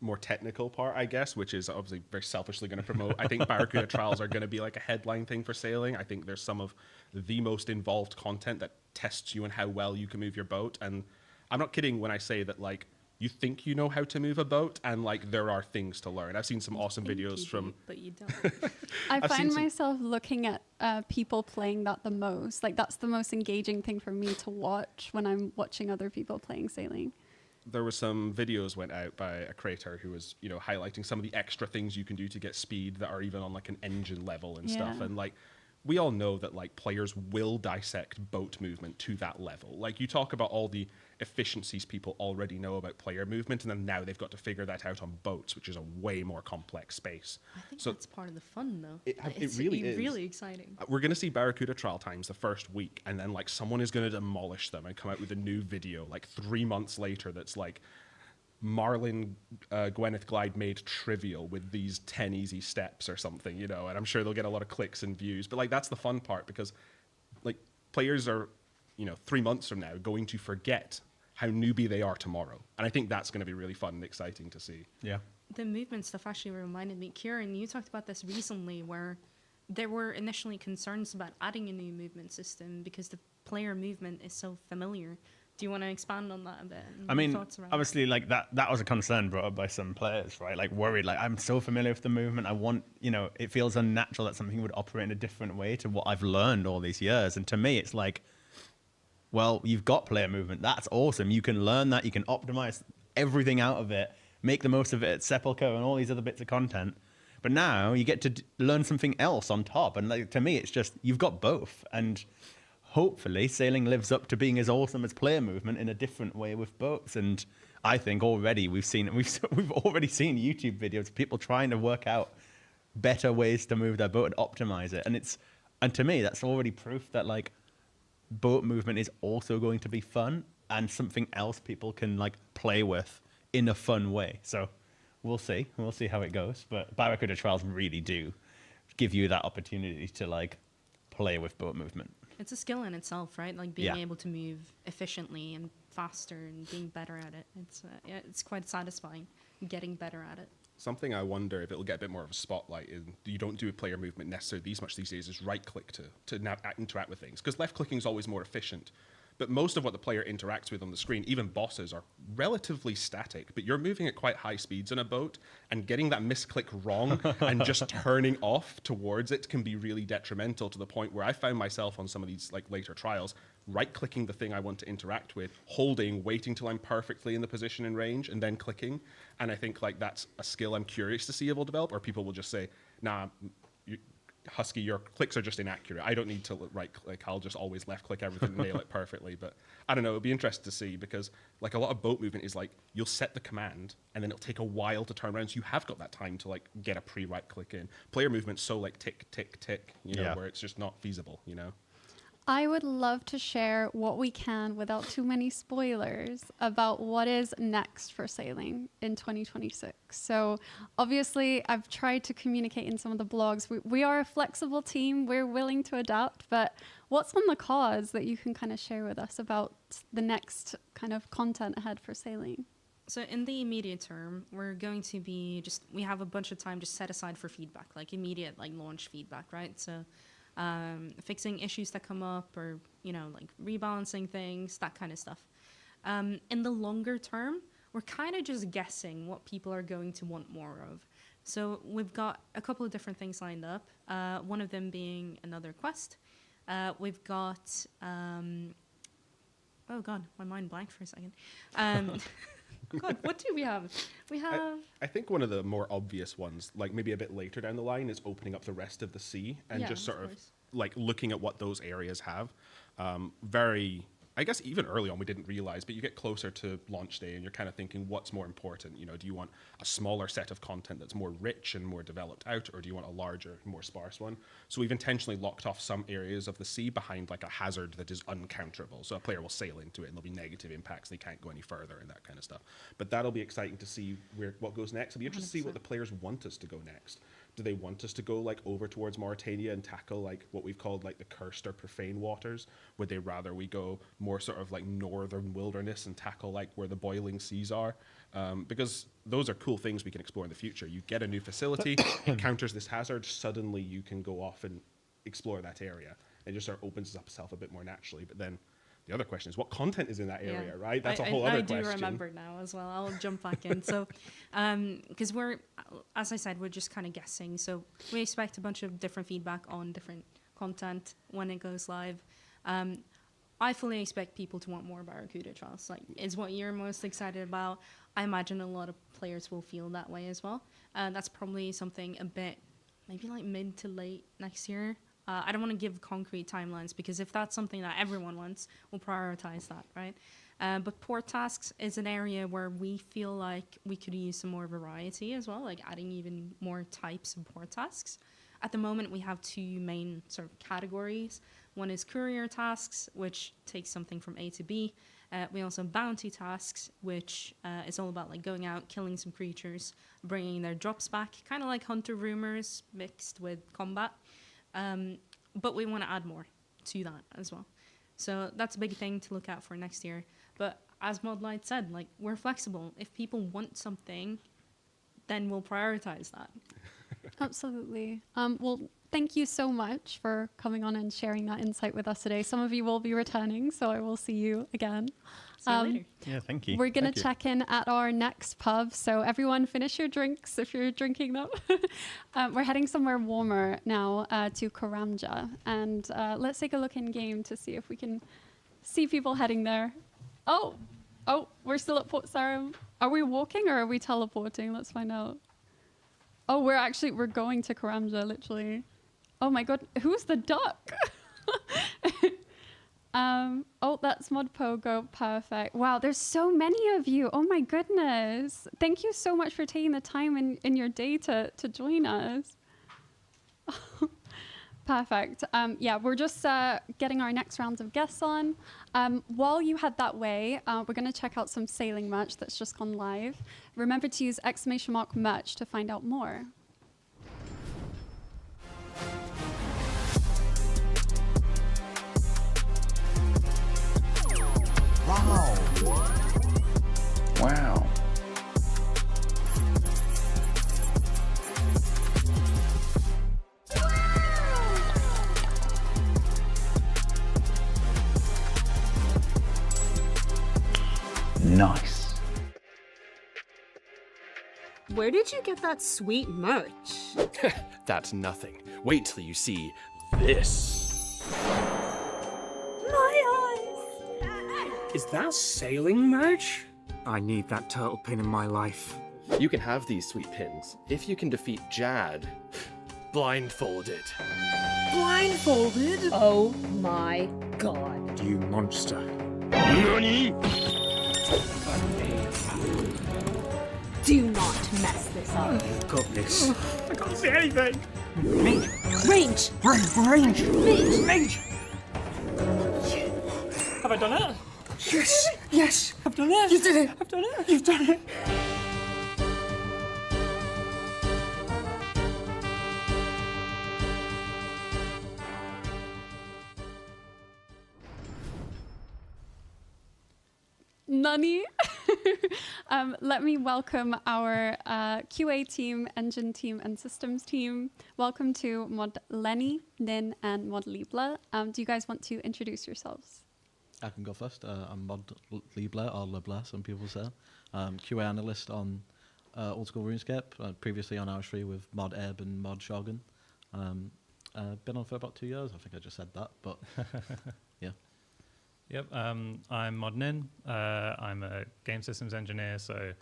more technical part, I guess, which is obviously very selfishly going to promote. I think Barracuda Trials are going to be like a headline thing for sailing. I think there's some of the most involved content that tests you on how well you can move your boat. And I'm not kidding when I say that, like, you think you know how to move a boat, and like there are things to learn. I've seen some awesome videos from. But you don't. I find myself looking at people playing that the most. Like that's the most engaging thing for me to watch when I'm watching other people playing sailing. There were some videos went out by a creator who was, you know, highlighting some of the extra things you can do to get speed that are even on like an engine level and stuff. And like, we all know that like players will dissect boat movement to that level. Like you talk about all the efficiencies people already know about player movement, and then now they've got to figure that out on boats, which is a way more complex space. I think that's part of the fun, though. It really is. Really exciting. We're going to see Barracuda trial times the first week, and then like someone is going to demolish them and come out with a new video like 3 months later that's like Marlin Gwyneth Glide made trivial with these 10 easy steps or something, you know, and I'm sure they'll get a lot of clicks and views. But like that's the fun part, because like players are, you know, 3 months from now going to forget how newbie they are tomorrow. And I think that's going to be really fun and exciting to see. Yeah. The movement stuff actually reminded me, Kieran, you talked about this recently, where there were initially concerns about adding a new movement system because the player movement is so familiar. Do you want to expand on that a bit? I mean, obviously, like that was a concern brought up by some players, right? Like worried, like I'm so familiar with the movement. I want, you know, it feels unnatural that something would operate in a different way to what I've learned all these years. And to me, it's like, well, you've got player movement. That's awesome. You can learn that. You can optimize everything out of it, make the most of it at Sepulchre and all these other bits of content. But now you get to learn something else on top. And like, to me, it's just, you've got both. And hopefully sailing lives up to being as awesome as player movement in a different way with boats. And I think already we've already seen YouTube videos of people trying to work out better ways to move their boat and optimize it. And to me, that's already proof that like boat movement is also going to be fun and something else people can like play with in a fun way. So we'll see how it goes. But Barracuda Trials really do give you that opportunity to like play with boat movement. It's a skill in itself, right? Like being able to move efficiently and faster and being better at it. It's quite satisfying getting better at it. Something I wonder if it'll get a bit more of a spotlight in, you don't do player movement necessarily these much these days, is right click to interact with things. Because left clicking is always more efficient. But most of what the player interacts with on the screen, even bosses, are relatively static. But you're moving at quite high speeds in a boat, and getting that misclick wrong and just turning off towards it can be really detrimental, to the point where I found myself on some of these like later trials, right-clicking the thing I want to interact with, holding, waiting till I'm perfectly in the position and range, and then clicking. And I think like that's a skill I'm curious to see if it'll develop, or people will just say, nah, Husky, your clicks are just inaccurate. I don't need to right click. I'll just always left click everything and nail it perfectly. But I don't know. It'll be interesting to see, because like a lot of boat movement is like you'll set the command and then it'll take a while to turn around. So you have got that time to like get a pre-right click in. Player movement's so like tick, tick, tick, you know, where it's just not feasible, you know. I would love to share what we can without too many spoilers about what is next for sailing in 2026. So obviously I've tried to communicate in some of the blogs. We are a flexible team. We're willing to adapt, but what's on the cards that you can kind of share with us about the next kind of content ahead for sailing? So in the immediate term, we're going to be we have a bunch of time just set aside for feedback, like immediate like launch feedback, right? So fixing issues that come up, or, you know, like rebalancing things, that kind of stuff. In the longer term, we're kind of just guessing what people are going to want more of. So we've got a couple of different things lined up, one of them being another quest. We've got, oh God, my mind blanked for a second. God, what do we have? We have... I think one of the more obvious ones, like maybe a bit later down the line, is opening up the rest of the sea and just sort of like looking at what those areas have. I guess even early on we didn't realize, but you get closer to launch day and you're kind of thinking, what's more important? You know, do you want a smaller set of content that's more rich and more developed out, or do you want a larger, more sparse one? So we've intentionally locked off some areas of the sea behind like a hazard that is uncounterable. So a player will sail into it and there'll be negative impacts. They can't go any further and that kind of stuff. But that'll be exciting to see what goes next. It'll be interesting to see what the players want us to go next. Do they want us to go like over towards Mauritania and tackle like what we've called like the cursed or profane waters? Would they rather we go more sort of like northern wilderness and tackle like where the boiling seas are? Because those are cool things we can explore in the future. You get a new facility, it counters this hazard, suddenly you can go off and explore that area. It just sort of opens itself a bit more naturally. But then the other question is, what content is in that area, right? That's a whole other question. I do remember now as well. I'll jump back in. So, because we're, as I said, we're just kind of guessing. So we expect a bunch of different feedback on different content when it goes live. I fully expect people to want more Barracuda trials. Like, is what you're most excited about. I imagine a lot of players will feel that way as well. That's probably something a bit, maybe like mid to late next year. I don't want to give concrete timelines because if that's something that everyone wants, we'll prioritize that, right? But port tasks is an area where we feel like we could use some more variety as well, like adding even more types of port tasks. At the moment, we have two main sort of categories. One is courier tasks, which takes something from A to B. We also have bounty tasks, which is all about like going out, killing some creatures, bringing their drops back, kind of like hunter rumors mixed with combat. But we want to add more to that as well. So that's a big thing to look out for next year. But as Modlight said, like, we're flexible. If people want something, then we'll prioritize that. Absolutely. Well, thank you so much for coming on and sharing that insight with us today. Some of you will be returning, so I will see you again. See you later. Yeah, thank you. We're going to check in at our next pub. So everyone finish your drinks if you're drinking them. We're heading somewhere warmer now to Karamja. And let's take a look in game to see if we can see people heading there. Oh, we're still at Port Sarim. Are we walking or are we teleporting? Let's find out. Oh, we're going to Karamja, literally. Oh my God, who's the duck? Oh, that's Mod Pogo, perfect. Wow, there's so many of you. Oh my goodness. Thank you so much for taking the time in your day to join us. Perfect. Yeah, we're just getting our next rounds of guests on. While you head that way, we're going to check out some sailing merch that's just gone live. Remember to use !merch to find out more. Wow. Wow. Nice. Where did you get that sweet merch? That's nothing. Wait till you see this. My eyes! Is that sailing merch? I need that turtle pin in my life. You can have these sweet pins if you can defeat Jad blindfolded. Blindfolded? Oh my god. You monster. NANI? Do not mess this up. Got this. I can't see anything. Range! Range! Range! Range! Range! Have I done it? Yes! Yes! I've done it. You did it! I've done it. You've done it! Nani. Let me welcome our QA team, engine team, and systems team. Welcome to Mod Lenny, Nin, and Mod Libla. Do you guys want to introduce yourselves? I can go first. I'm Mod Libla, or Libla, some people say. QA analyst on Old School Runescape, previously on our stream with Mod Ebb and Mod Shogun. Been on for about 2 years. I think I just said that, but yeah. Yep, I'm Mod Nin. I'm a game systems engineer, so